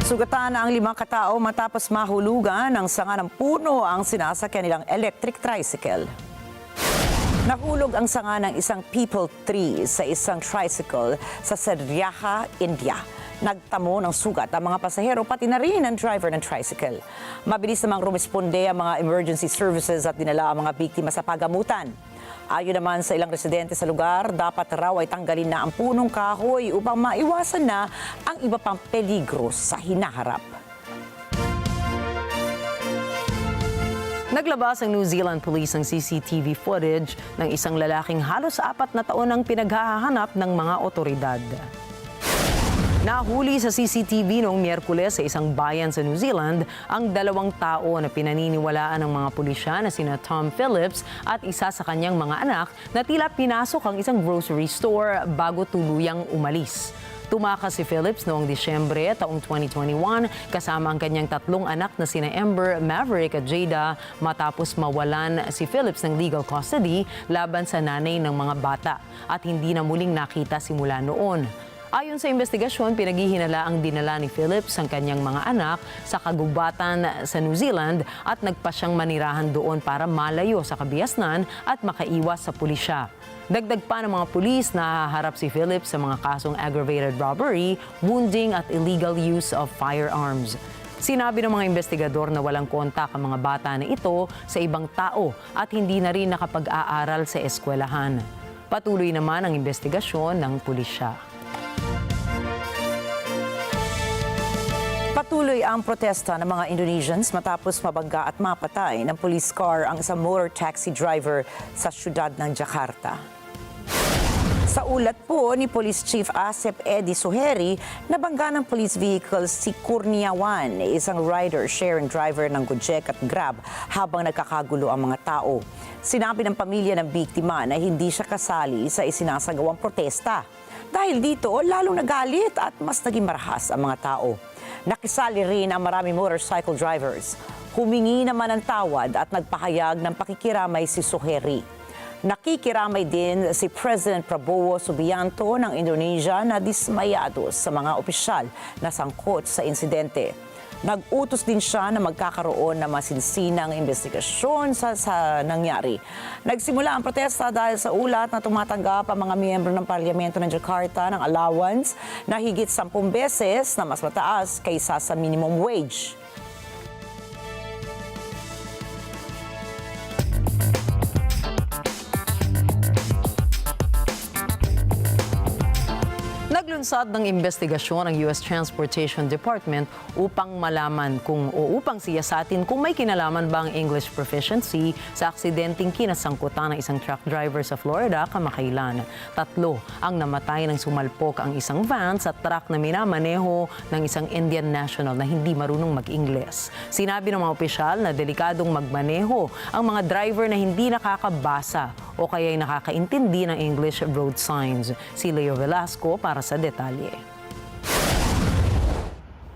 Sugatan ang 5 katao matapos mahulugan ng sanga ng puno ang sinasakyan nilang electric tricycle. Nahulog ang sanga ng isang people tree sa isang tricycle sa Serriaja, India. Nagtamo ng sugat ang mga pasahero pati na rin ang driver ng tricycle. Mabilis namang rumisponde ang mga emergency services at dinala ang mga biktima sa pagamutan. Ayon naman sa ilang residente sa lugar, dapat raw ay tanggalin na ang punong kahoy upang maiwasan na ang iba pang peligro sa hinaharap. Naglabas ang New Zealand Police ng CCTV footage ng isang lalaking halos 4 na taon ang pinaghahanap ng mga otoridad. Nahuli sa CCTV noong Miyerkules sa isang bayan sa New Zealand ang 2 tao na pinaniniwalaan ng mga pulisya na sina Tom Phillips at isa sa kanyang mga anak na tila pinasok ang isang grocery store bago tuluyang umalis. Tumakas si Phillips noong Disyembre taong 2021 kasama ang kanyang 3 anak na sina Ember, Maverick at Jada matapos mawalan si Phillips ng legal custody laban sa nanay ng mga bata at hindi na muling nakita simula noon. Ayon sa investigasyon, pinaghihinala ang dinala ni Phillips ang kanyang mga anak sa kagubatan sa New Zealand at nagpa siyang manirahan doon para malayo sa kabiasnan at makaiwas sa pulisya. Dagdag pa ng mga pulis na haharap si Phillips sa mga kasong aggravated robbery, wounding at illegal use of firearms. Sinabi ng mga investigador na walang kontak ang mga bata na ito sa ibang tao at hindi na rin nakapag-aaral sa eskwelahan. Patuloy naman ang investigasyon ng pulisya. Patuloy ang protesta ng mga Indonesians matapos mabangga at mapatay ng police car ang isang motor taxi driver sa siyudad ng Jakarta. Sa ulat po ni Police Chief Asep Edi Suheri, nabangga ng police vehicle si Kurniawan, isang rider-sharing driver ng Gojek at Grab habang nagkakagulo ang mga tao. Sinabi ng pamilya ng biktima na hindi siya kasali sa isinasagawang protesta. Dahil dito, lalong nagalit at mas naging marahas ang mga tao. Nakisali rin ang maraming motorcycle drivers. Humingi naman ng tawad at nagpahayag ng pakikiramay si Suheri. Nakikiramay din si President Prabowo Subianto ng Indonesia na dismayado sa mga opisyal na sangkot sa insidente. Nag-utos din siya na magkakaroon ng masinsinang investigasyon sa nangyari. Nagsimula ang protesta dahil sa ulat na tumatanggap ang mga miyembro ng Parlamento ng Jakarta ng allowance na higit 10 beses na mas mataas kaysa sa minimum wage. Naglunsad ng investigasyon ang U.S. Transportation Department upang malaman upang siyasatin kung may kinalaman ba ang English proficiency sa aksidenteng kinasangkutan ng isang truck driver sa Florida kamakailan. 3 ang namatay nang sumalpok ang isang van sa truck na minamaneho ng isang Indian national na hindi marunong mag-Ingles. Sinabi ng mga opisyal na delikadong magmaneho ang mga driver na hindi nakakabasa o kaya'y nakakaintindi ng English road signs. Si Leo Velasco para sa detalye.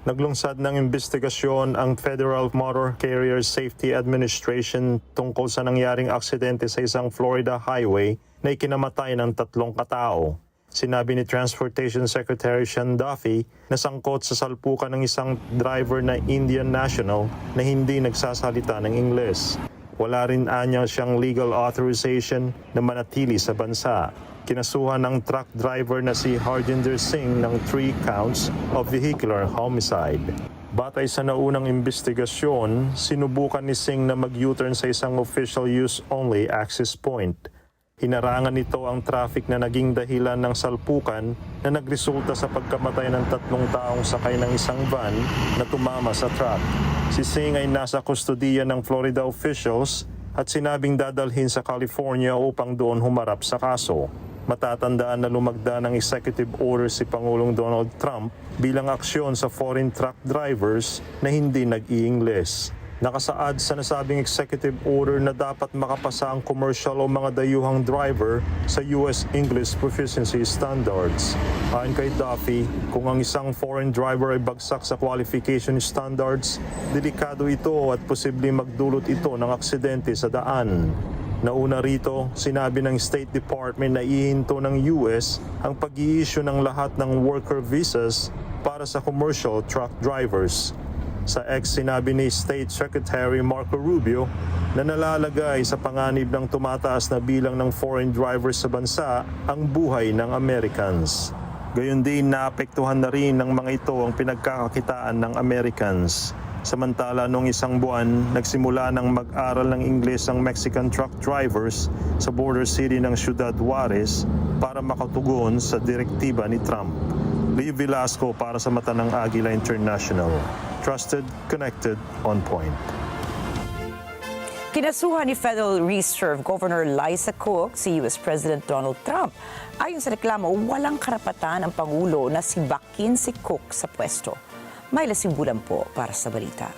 Naglunsad ng investigasyon ang Federal Motor Carrier Safety Administration tungkol sa nangyaring aksidente sa isang Florida highway na ikinamatay ng 3 katao. Sinabi ni Transportation Secretary Sean Duffy na sangkot sa salpukan ng isang driver na Indian national na hindi nagsasalita ng Ingles. Wala rin anya siyang legal authorization na manatili sa bansa. Kinasuhan ng truck driver na si Harjinder Singh ng 3 counts of vehicular homicide. Batay sa naunang investigasyon, sinubukan ni Singh na mag-U-turn sa isang official use only access point. Hinarangan nito ang traffic na naging dahilan ng salpukan na nagresulta sa pagkamatay ng 3 taong sakay ng isang van na tumama sa truck. Si Singh ay nasa kustodiya ng Florida officials at sinabing dadalhin sa California upang doon humarap sa kaso. Matatandaan na lumagda ng executive order si Pangulong Donald Trump bilang aksyon sa foreign truck drivers na hindi nag-i-Ingles. Nakasaad sa nasabing executive order na dapat makapasa ang commercial o mga dayuhang driver sa US English Proficiency Standards. Ayon kay Duffy, kung ang isang foreign driver ay bagsak sa qualification standards, delikado ito at posibleng magdulot ito ng aksidente sa daan. Nauna rito, sinabi ng State Department na ihinto ng US ang pag-i-issue ng lahat ng worker visas para sa commercial truck drivers. Sa X, sinabi ni State Secretary Marco Rubio na nalalagay sa panganib ng tumataas na bilang ng foreign drivers sa bansa ang buhay ng Americans. Gayon din, naapektuhan na rin ng mga ito ang pinagkakakitaan ng Americans. Samantala, noong 1 buwan, nagsimula ng mag-aral ng Ingles ang Mexican truck drivers sa border city ng Ciudad Juarez para makatugon sa direktiba ni Trump. Leo Velasco para sa mata ng Agila International. Trusted, connected, on point. Kinasuhan ni Federal Reserve Governor Liza Cook si US President Donald Trump. Ayon sa reklamo, walang karapatan ang Pangulo na sibakin si Cook sa pwesto. May Simbulan po para sa balita.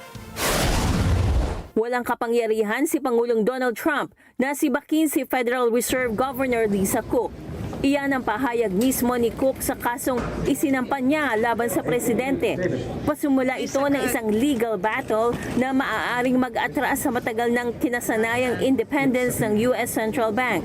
Walang kapangyarihan si Pangulong Donald Trump na sibakin si Federal Reserve Governor Liza Cook. Iyan ang pahayag mismo ni Cook sa kasong isinampan niya laban sa presidente. Pasumula ito ng isang legal battle na maaaring mag-atras sa matagal ng kinasanayang independence ng US Central Bank.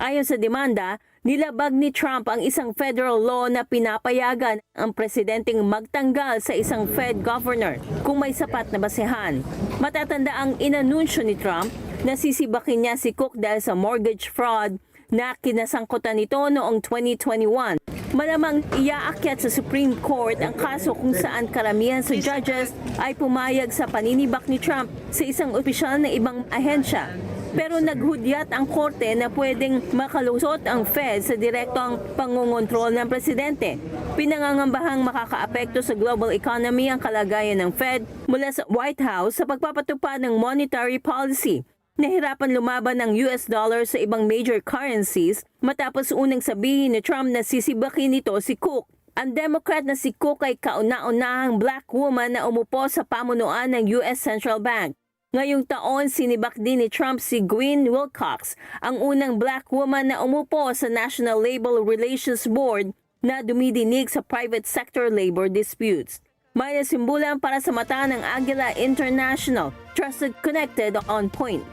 Ayon sa demanda, nilabag ni Trump ang isang federal law na pinapayagan ang presidenteng magtanggal sa isang Fed governor kung may sapat na basehan. Matatanda ang inanunsyo ni Trump na sisibakin niya si Cook dahil sa mortgage fraud na kinasangkutan nito noong 2021. Malamang iaakyat sa Supreme Court ang kaso kung saan karamihan sa judges ay pumayag sa paninibak ni Trump sa isang opisyal na ibang ahensya. Pero naghudyat ang korte na pwedeng makalusot ang Fed sa direktong pangungontrol ng presidente. Pinangangambahang makakaapekto sa global economy ang kalagayan ng Fed mula sa White House sa pagpapatupad ng monetary policy. Nahirapan lumaban ng US dollar sa ibang major currencies matapos unang sabihin ni Trump na sisibakin nito si Cook. Ang Democrat na si Cook ay kauna-unahang black woman na umupo sa pamunuan ng US Central Bank. Ngayong taon, sinibak din ni Trump si Gwen Wilcox, ang unang black woman na umupo sa National Labor Relations Board na dumidinig sa private sector labor disputes. May nasimbulan para sa mata ng Agila International, trusted, connected, on point.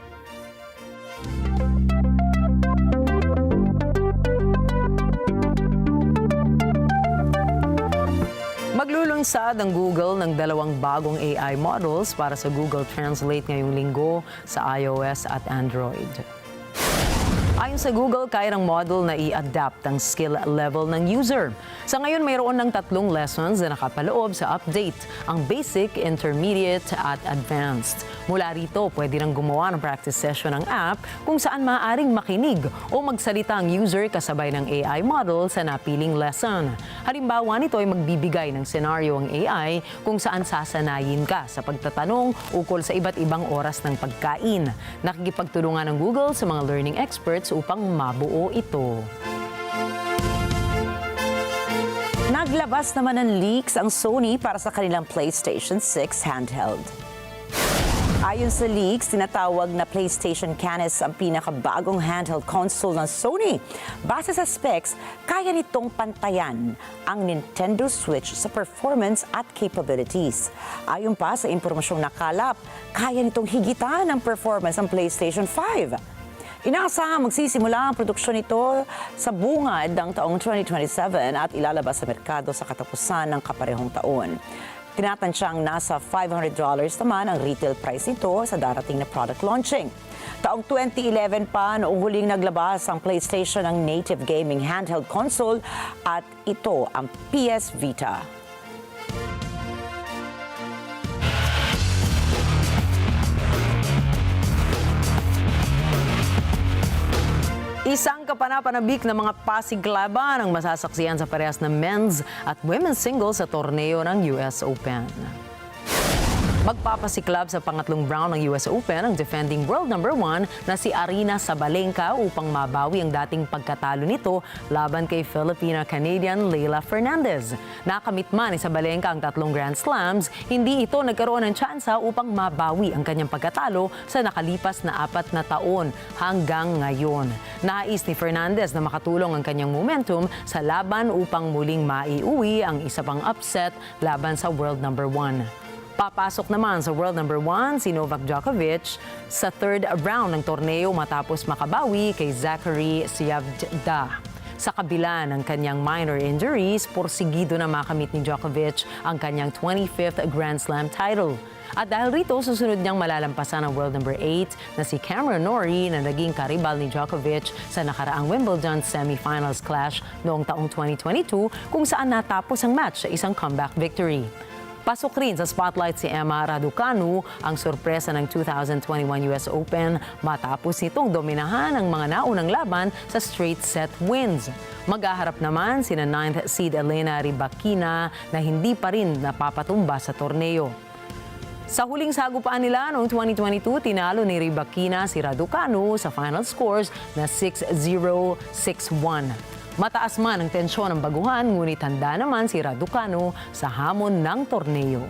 Maglulunsad ang Google ng 2 bagong AI models para sa Google Translate ngayong linggo sa iOS at Android. Ayon sa Google, kaya ng model na i-adapt ang skill level ng user. Sa ngayon, mayroon ng 3 lessons na nakapaloob sa update, ang basic, intermediate at advanced. Mula rito, pwede nang gumawa ng practice session ng app kung saan maaaring makinig o magsalita ang user kasabay ng AI model sa napiling lesson. Halimbawa nito ay magbibigay ng senaryo ang AI kung saan sasanayin ka sa pagtatanong ukol sa iba't ibang oras ng pagkain. Nakikipagtulungan ng Google sa mga learning experts upang mabuo ito. Naglabas naman ng leaks ang Sony para sa kanilang PlayStation 6 handheld. Ayon sa leaks, tinatawag na PlayStation Canis ang pinakabagong handheld console ng Sony. Base sa specs, kaya nitong pantayan ang Nintendo Switch sa performance at capabilities. Ayon pa sa impormasyong nakalap, kaya nitong higitan ang performance ng PlayStation 5. Inaasahang magsisimula ang produksyon nito sa bungad ng taong 2027 at ilalabas sa merkado sa katapusan ng kaparehong taon. Tinatantsyang nasa $500 naman ang retail price nito sa darating na product launching. Taong 2011 pa noong huling naglabas ang PlayStation ng native gaming handheld console at ito ang PS Vita. Isang kapanapanabik na mga pasiglaban ang masasaksihan sa parehas na men's at women's singles sa torneo ng US Open. Magpapasiklab sa pangatlong round ng US Open ang defending world number 1 na si Aryna Sabalenka upang mabawi ang dating pagkatalo nito laban kay Filipino-Canadian Leylah Fernandez. Nakamit man ni Sabalenka ang 3 Grand Slams, hindi ito nagkaroon ng tsansa upang mabawi ang kanyang pagkatalo sa nakalipas na 4 na taon hanggang ngayon. Nais ni Fernandez na makatulong ang kanyang momentum sa laban upang muling maiuwi ang isa pang upset laban sa world number 1. Papasok naman sa world number 1 si Novak Djokovic sa 3rd round ng torneo matapos makabawi kay Zachary Siyavda. Sa kabila ng kanyang minor injuries, porsigido na makamit ni Djokovic ang kanyang 25th Grand Slam title. At dahil rito, susunod niyang malalampasan ang world number 8 na si Cameron Norrie na naging karibal ni Djokovic sa nakaraang Wimbledon semifinals clash noong taong 2022 kung saan natapos ang match sa isang comeback victory. Pasok rin sa spotlight si Emma Raducanu, ang sorpresa ng 2021 US Open matapos nitong dominahan ang mga naunang laban sa straight set wins. Maghaharap naman sina 9th seed Elena Rybakina na hindi pa rin napapatumba sa torneo. Sa huling sagupaan nila noong 2022, tinalo ni Rybakina si Raducanu sa final scores na 6-0, 6-1. Mataas man ang tensyon ng baguhan, ngunit handa naman si Raducanu sa hamon ng torneo.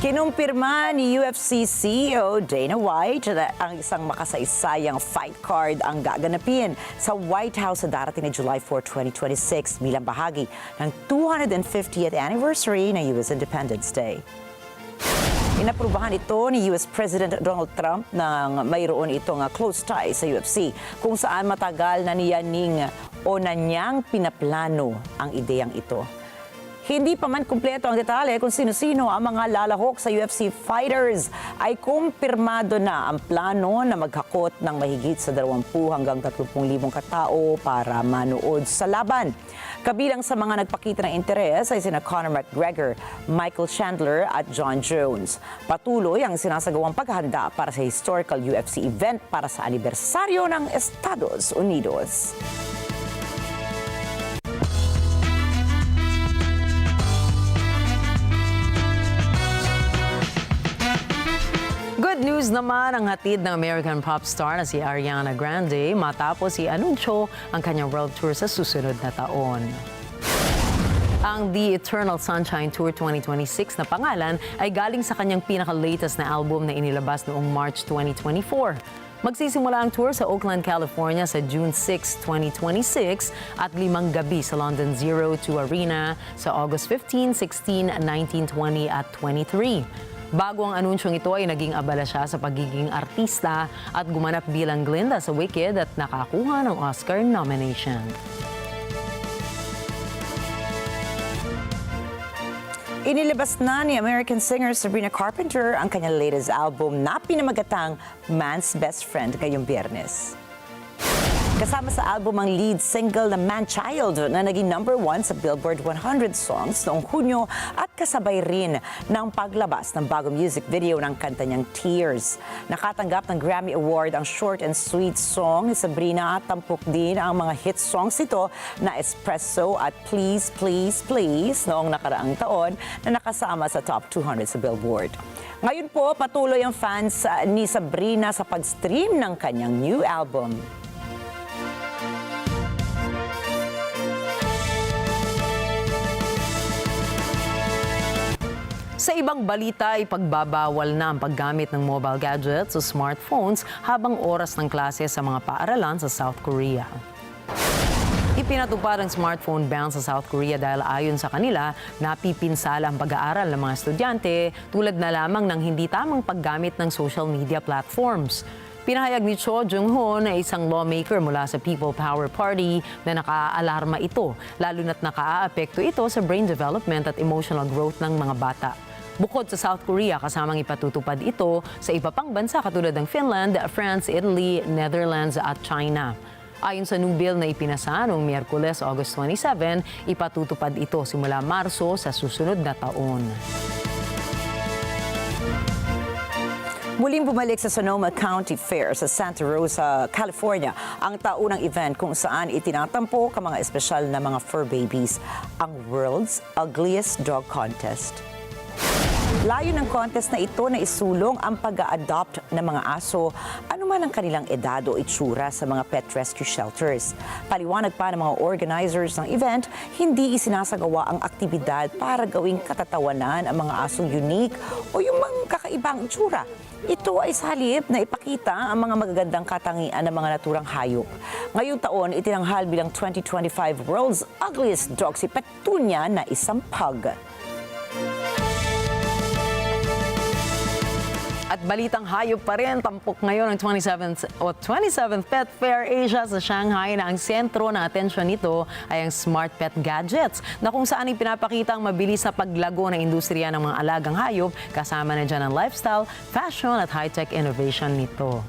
Kinumpirma ni UFC CEO Dana White na ang isang makasaysayang fight card ang gaganapin sa White House sa darating na July 4, 2026 bilang bahagi ng 250th anniversary ng US Independence Day. Inaprubahan ito ni US President Donald Trump nang mayroon itong close ties sa UFC kung saan matagal na niyang pinaplano ang ideyang ito. Hindi pa man kumpleto ang detalye kung sino-sino ang mga lalahok sa UFC fighters ay kumpirmado na ang plano na maghakot ng mahigit sa 20 hanggang 30,000 katao para manood sa laban. Kabilang sa mga nagpakita ng interes ay sina Conor McGregor, Michael Chandler at John Jones. Patuloy ang sinasagawang paghahanda para sa historical UFC event para sa anibersaryo ng Estados Unidos. Good news naman ang hatid ng American pop star na si Ariana Grande matapos i-anunsyo ang kanyang world tour sa susunod na taon. Ang The Eternal Sunshine Tour 2026 na pangalan ay galing sa kanyang pinaka-latest na album na inilabas noong March 2024. Magsisimula ang tour sa Oakland, California sa June 6, 2026 at 5 gabi sa London Zero-2 Arena sa August 15, 16, 19, 20 at 23. Bago ang anunsyong ito ay naging abala siya sa pagiging artista at gumanap bilang Glinda sa Wicked at nakakuha ng Oscar nomination. Inilabas na ni American singer Sabrina Carpenter ang kanyang latest album na pinamagatang Man's Best Friend ngayong Biyernes. Kasama sa album ang lead single na Man Child na naging #1 sa Billboard 100 songs noong Hunyo at kasabay rin ng paglabas ng bagong music video ng kanta niyang Tears. Nakatanggap ng Grammy Award ang short and sweet song ni Sabrina at tampok din ang mga hit songs nito na Espresso at Please Please Please noong nakaraang taon na nakasama sa top 200 sa Billboard. Ngayon po, patuloy ang fans ni Sabrina sa pag-stream ng kanyang new album. Sa ibang balita ay pagbabawal na ang paggamit ng mobile gadgets o smartphones habang oras ng klase sa mga paaralan sa South Korea. Ipinatupad ang smartphone ban sa South Korea dahil ayon sa kanila, napipinsala ang pag-aaral ng mga estudyante tulad na lamang ng hindi tamang paggamit ng social media platforms. Pinahayag ni Cho Jung-ho na isang lawmaker mula sa People Power Party na nakaalarma ito, lalo na't nakaaapekto ito sa brain development at emotional growth ng mga bata. Bukod sa South Korea, kasamang ipatutupad ito sa iba pang bansa katulad ng Finland, France, Italy, Netherlands at China. Ayon sa new bill na ipinasa noong Miyerkules, August 27, ipatutupad ito simula Marso sa susunod na taon. Muling bumalik sa Sonoma County Fair sa Santa Rosa, California, ang taunang event kung saan itinatampok ang mga espesyal na mga fur babies, ang World's Ugliest Dog Contest. Layo ng contest na ito na isulong ang pag-a-adopt ng mga aso anuman ang kanilang edad o itsura sa mga pet rescue shelters. Paliwanag pa ng mga organizers ng event, hindi isinasagawa ang aktibidad para gawing katatawanan ang mga asong unique o yung mga kakaibang itsura. Ito ay sa halip na ipakita ang mga magagandang katangian ng mga naturang hayop. Ngayong taon, itinanghal bilang 2025 World's Ugliest Dog si Petunia na isang pug. At balitang hayop pa rin, tampok ngayon ang 27th Pet Fair Asia sa Shanghai na ang sentro ng atensyon nito ay ang smart pet gadgets na kung saan ipinapakita ang mabilis na paglago ng industriya ng mga alagang hayop kasama na dyan ang lifestyle, fashion at high-tech innovation nito.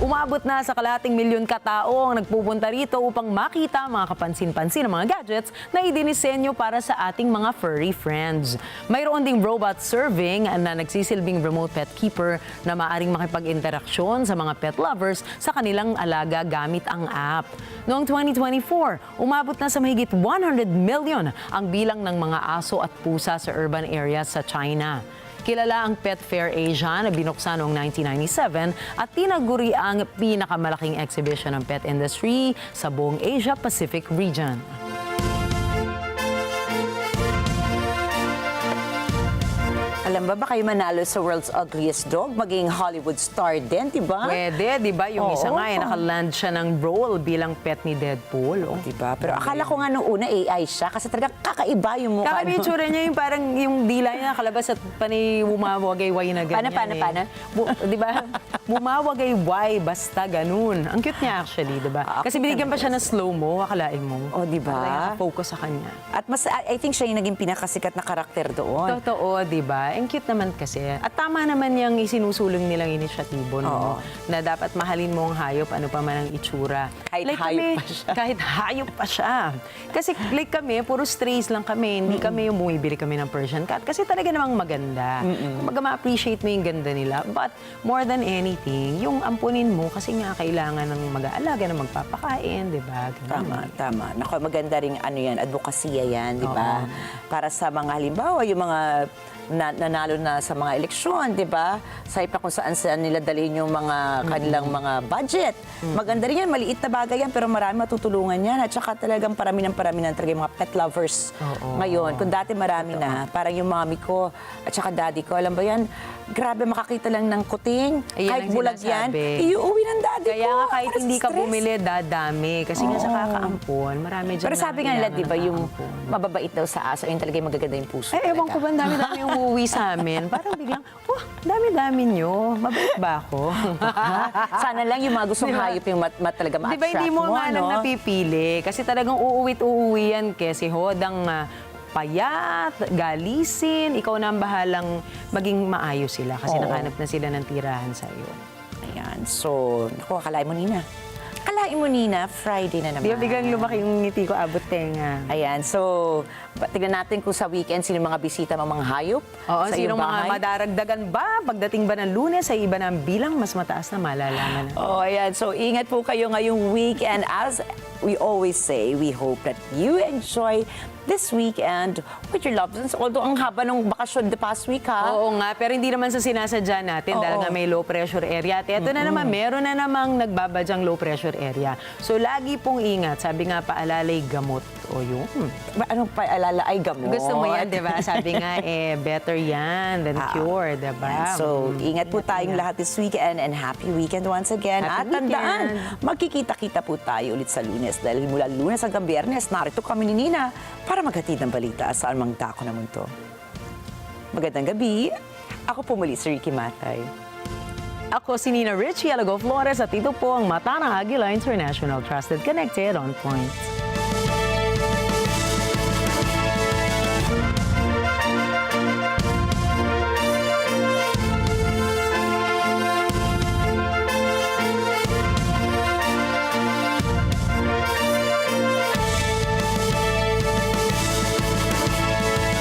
Umabot na sa 250,000 katao ang nagpupunta rito upang makita mga kapansin-pansin ng mga gadgets na idinisenyo para sa ating mga furry friends. Mayroon ding robot serving na nagsisilbing remote pet keeper na maaring makipag-interaksyon sa mga pet lovers sa kanilang alaga gamit ang app. Noong 2024, umabot na sa mahigit 100 million ang bilang ng mga aso at pusa sa urban areas sa China. Kilala ang Pet Fair Asia na binuksan noong 1997 at tinaguri ang pinakamalaking exhibition ng pet industry sa buong Asia-Pacific region. yan ba? Baka yung manalo sa World's Ugliest Dog, maging Hollywood star din, di ba? Pwede, di ba? Yung isa Oo. nga, nakaland siya ng role bilang pet ni Deadpool. Oh. Di ba? Pero akala ko nga nung una AI siya kasi talaga kakaiba yung mukha. Kakaiba yung tsura niya, yung parang yung dila niya nakalabas at panay bumawagay-way na ganyan. Paano? Di ba? Bumawagay-way, basta ganun. Ang cute niya actually, di ba? Kasi binigyan pa siya ng slow-mo, akalain mo. Oh, di ba? Focus sa kanya. At mas, I think siya yung naging pinakasikat na karakter doon. Totoo, di ba? Ang cute naman kasi. At tama naman yung isinusulong nilang inisyatibo, no? Na dapat mahalin mo ang hayop, ano pa man ang itsura. Kahit hayop pa siya. Kahit hayop pa siya. Kasi like kami, puro strays lang kami. Hindi kami yung bumibili kami ng Persian cat. Kasi talaga namang maganda. Kumbaga ma-appreciate mo yung ganda nila. But more than anything, yung ampunin mo kasi nga kailangan ng mag-aalaga, ng magpapakain, di ba? Tama. Naku, maganda rin ano yan, advokasya yan, di ba? Para sa mga halimbawa, yung mga nanalo na sa mga eleksyon, di ba? Sa ipa kung saan nila dalhin yung mga kanilang mga budget. Maganda rin yan, maliit na bagay yan, pero marami matutulungan yan. At saka talagang parami ng talaga yung mga pet lovers ngayon. Kung dati marami na, parang yung mami ko at saka daddy ko, alam ba yan, grabe makakita lang ng kuting, kahit bulag yan, iuwi ng daddy ko. Kaya nga kahit hindi ka bumili, dadami. Kasi nga sa kakaampon, marami dyan. Pero sabi nga nila, di ba, yung mababait daw sa aso, yun talaga yung magaganda yung puso. Ewan ko ba, dami-dami yung uuwi sa amin. Parang biglang, dami-dami nyo. Mabait ba ako? Sana lang yung mga gustong hayop yung talaga ma-attract mo. Di ba hindi mo nga lang napipili? Kasi talagang uuwi yan kasi hodang payat, galisin, ikaw na ang bahalang maging maayos sila kasi nakahanap na sila ng tirahan sa iyo. Ayan. So, naku, akalain mo, Nina. Akalain mo, Nina, Friday na naman. Di ba biglang lumaki yung ngiti ko, abot tenga. Ayan. So, tignan natin kung sa weekend, sino mga bisita ng mga hayop sa sino iyong bahay. mga madaragdagan ba? Pagdating ba ng Lunes, ay iba na ang bilang, mas mataas na malalaman. Ayan. So, ingat po kayo ngayong weekend. As we always say, we hope that you enjoy this weekend with your loved ones. Although ang haba ng bakasyon the past week, ha? Oo nga, pero hindi naman sa sinasadya natin dahil nga may low pressure area. At ito na naman, meron na namang nagbabadyang low pressure area. So lagi pong ingat. Sabi nga, paalalay gamot. O yun. Anong paalala ay gamot? Gusto mo yan, di ba? Sabi nga, better yan than cure, di ba? So, ingat po tayong lahat this weekend and happy weekend once again. Happy At tandaan, magkikita-kita po tayo ulit sa Lunes dahil mula Lunes hanggang Biyernes, narito kami ni Nina para maghatid ng balita sa anumang dako na mundo. Magandang gabi. Ako po muli si Ricky Matay. Ako si Nina Richie Alago Flores at ito po ang Mata ng Agila International Trusted Connected on Point.